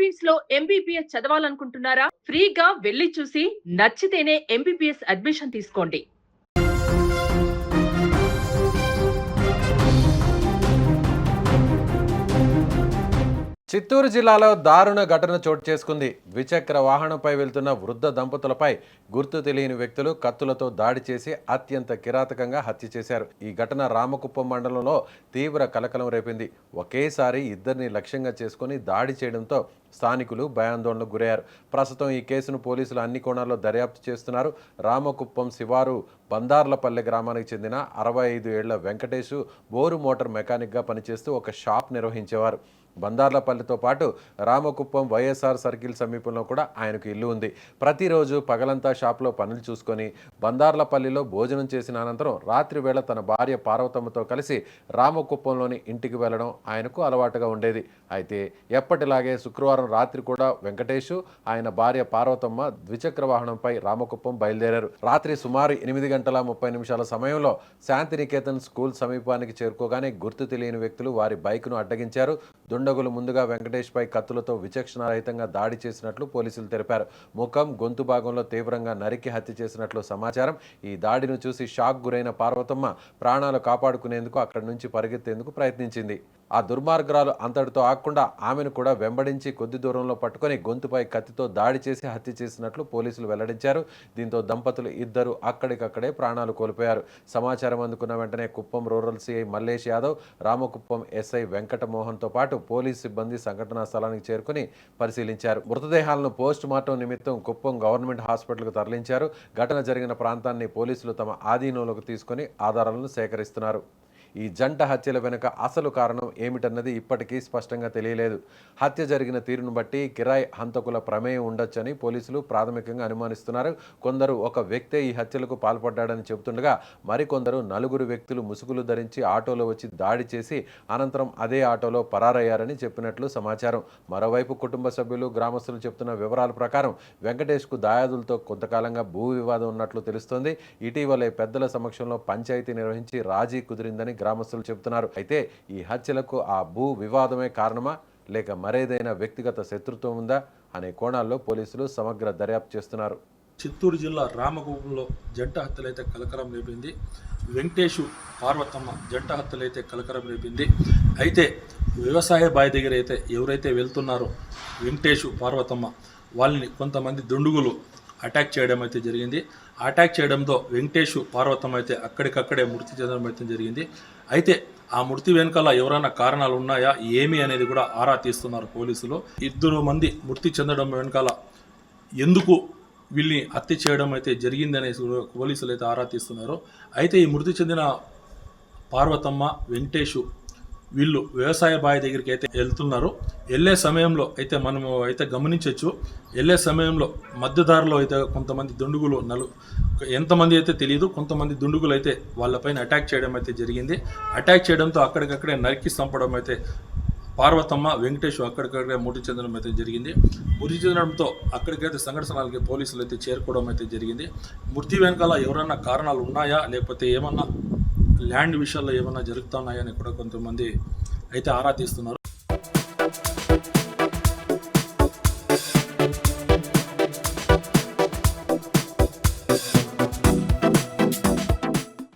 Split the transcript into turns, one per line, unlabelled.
Philippines లో MBBS చదవాలనుకుంటున్నారా? ఫ్రీగా వెళ్లి చూసి నచ్చితేనే ఎంబీబీఎస్ అడ్మిషన్ తీసుకోండి.
చిత్తూరు జిల్లాలో దారుణ ఘటన చోటు చేసుకుంది. ద్విచక్ర వాహనంపై వెళ్తున్న వృద్ధ దంపతులపై గుర్తు తెలియని వ్యక్తులు కత్తులతో దాడి చేసి అత్యంత కిరాతకంగా హత్య చేశారు. ఈ ఘటన రామకుప్పం మండలంలో తీవ్ర కలకలం రేపింది. ఒకేసారి ఇద్దరిని లక్ష్యంగా చేసుకుని దాడి చేయడంతో స్థానికులు భయాందోళనకు గురయ్యారు. ప్రస్తుతం ఈ కేసును పోలీసులు అన్ని కోణాల్లో దర్యాప్తు చేస్తున్నారు. రామకుప్పం శివారు బందార్లపల్లె గ్రామానికి చెందిన 65 ఏళ్ల వెంకటేశు బోరు మోటార్ మెకానిక్గా పనిచేస్తూ ఒక షాప్ నిర్వహించేవారు. బందార్లపల్లితో పాటు రామకుప్పం వైఎస్ఆర్ సర్కిల్ సమీపంలో కూడా ఆయనకు ఇల్లు ఉంది. ప్రతిరోజు పగలంతా షాప్లో పనులు చూసుకొని బందార్లపల్లిలో భోజనం చేసిన అనంతరం రాత్రి వేళ తన భార్య పార్వతమ్మతో కలిసి రామకుప్పంలోని ఇంటికి వెళ్లడం ఆయనకు అలవాటుగా ఉండేది. అయితే ఎప్పటిలాగే శుక్రవారం రాత్రి కూడా వెంకటేషు ఆయన భార్య పార్వతమ్మ ద్విచక్ర వాహనంపై రామకుప్పం బయలుదేరారు. రాత్రి సుమారు 8:30 సమయంలో శాంతినికేతన్ స్కూల్ సమీపానికి చేరుకోగానే గుర్తు తెలియని వ్యక్తులు వారి బైక్ను అడ్డగించారు. దుండగులు ముందుగా వెంకటేష్ పై కత్తులతో విచక్షణారహితంగా దాడి చేసినట్లు పోలీసులు తెలిపారు. ముఖం, గొంతు భాగంలో తీవ్రంగా నరికి హత్య చేసినట్లు సమాచారం. ఈ దాడిని చూసి షాక్ గురైన పార్వతమ్మ ప్రాణాలు కాపాడుకునేందుకు అక్కడి నుంచి పరిగెత్తేందుకు ప్రయత్నించింది. ఆ దుర్మార్గురాలు అంతటితో ఆగకుండా ఆమెను కూడా వెంబడించి కొద్ది దూరంలో పట్టుకొని గొంతుపై కత్తితో దాడి చేసి హత్య చేసినట్లు పోలీసులు వెల్లడించారు. దీంతో దంపతులు ఇద్దరు అక్కడికక్కడే ప్రాణాలు కోల్పోయారు. సమాచారం అందుకున్న వెంటనే Kuppam rural CI Mallesh Yadav, Ramakuppam SI వెంకటమోహన్తో పాటు పోలీసు సిబ్బంది సంఘటనా స్థలానికి చేరుకుని పరిశీలించారు. మృతదేహాలను పోస్ట్ మార్టం నిమిత్తం కుప్పం గవర్నమెంట్ హాస్పిటల్కు తరలించారు. ఘటన జరిగిన ప్రాంతాన్ని పోలీసులు తమ ఆధీనంలోకి తీసుకుని ఆధారాలను సేకరిస్తున్నారు. ఈ జంట హత్యల వెనుక అసలు కారణం ఏమిటన్నది ఇప్పటికీ స్పష్టంగా తెలియలేదు. హత్య జరిగిన తీరును బట్టి కిరాయి హంతకుల ప్రమేయం ఉండొచ్చని పోలీసులు ప్రాథమికంగా అనుమానిస్తున్నారు. కొందరు ఒక వ్యక్తే ఈ హత్యలకు పాల్పడ్డాడని చెబుతుండగా మరికొందరు 4 వ్యక్తులు ముసుగులు ధరించి ఆటోలో వచ్చి దాడి చేసి అనంతరం అదే ఆటోలో పరారయ్యారని చెప్పినట్లు సమాచారం. మరోవైపు కుటుంబ సభ్యులు, గ్రామస్తులు చెబుతున్న వివరాల ప్రకారం వెంకటేష్కు దాయాదులతో కొంతకాలంగా భూ వివాదం ఉన్నట్లు తెలుస్తోంది. ఇటీవలే పెద్దల సమక్షంలో పంచాయతీ నిర్వహించి రాజీ కుదిరిందని గ్రామస్తులు చెబుతున్నారు. అయితే ఈ హత్యలకు ఆ భూ వివాదమే కారణమా లేక మరేదైనా వ్యక్తిగత శత్రుత్వం ఉందా అనే కోణాల్లో పోలీసులు సమగ్ర దర్యాప్తు చేస్తున్నారు.
చిత్తూరు జిల్లా రామకుప్పంలో జంట హత్యలైతే కలకలం రేపింది. వెంకటేషు, పార్వతమ్మ జంట హత్యలైతే కలకలం రేపింది. అయితే వ్యవసాయ బావి దగ్గర అయితే ఎవరైతే వెళ్తున్నారో వెంకటేషు, పార్వతమ్మ వాళ్ళని కొంతమంది దుండుగులు అటాక్ చేయడం అయితే జరిగింది. అటాక్ చేయడంతో వెంకటేషు, పార్వతమ్మ అయితే అక్కడికక్కడే మృతి చెందడం అయితే జరిగింది. అయితే ఆ మృతి వెనకాల ఎవరైనా కారణాలు ఉన్నాయా ఏమి అనేది కూడా ఆరా తీస్తున్నారు పోలీసులు. 2 మంది మృతి చెందడం వెనకాల ఎందుకు వీళ్ళని హత్య చేయడం అయితే జరిగింది అనేసి పోలీసులు అయితే ఆరా తీస్తున్నారు. అయితే ఈ మృతి చెందిన పార్వతమ్మ, వెంకటేషు వీళ్ళు వ్యవసాయ బావి దగ్గరికి అయితే వెళ్తున్నారు. వెళ్ళే సమయంలో అయితే మనము అయితే గమనించవచ్చు. వెళ్ళే సమయంలో మధ్యదారిలో అయితే కొంతమంది దుండుగులు ఎంతమంది అయితే తెలియదు, కొంతమంది దుండుగులు అయితే వాళ్ళపైన అటాక్ చేయడం అయితే జరిగింది. అటాక్ చేయడంతో అక్కడికక్కడే నరికి చంపడం అయితే పార్వతమ్మ, వెంకటేష్ అక్కడికక్కడే మృతి చెందడం అయితే జరిగింది. మృతి చెందడంతో అక్కడికైతే సంఘటన స్థలానికి పోలీసులు అయితే చేరుకోవడం అయితే జరిగింది. మృతి వెనకాల ఎవరైనా కారణాలు ఉన్నాయా లేకపోతే ఏమన్నా ల్యాండ్ విషయాల్లో ఏమైనా జరుగుతున్నాయని కూడా కొంతమంది అయితే ఆరా తీస్తున్నారు.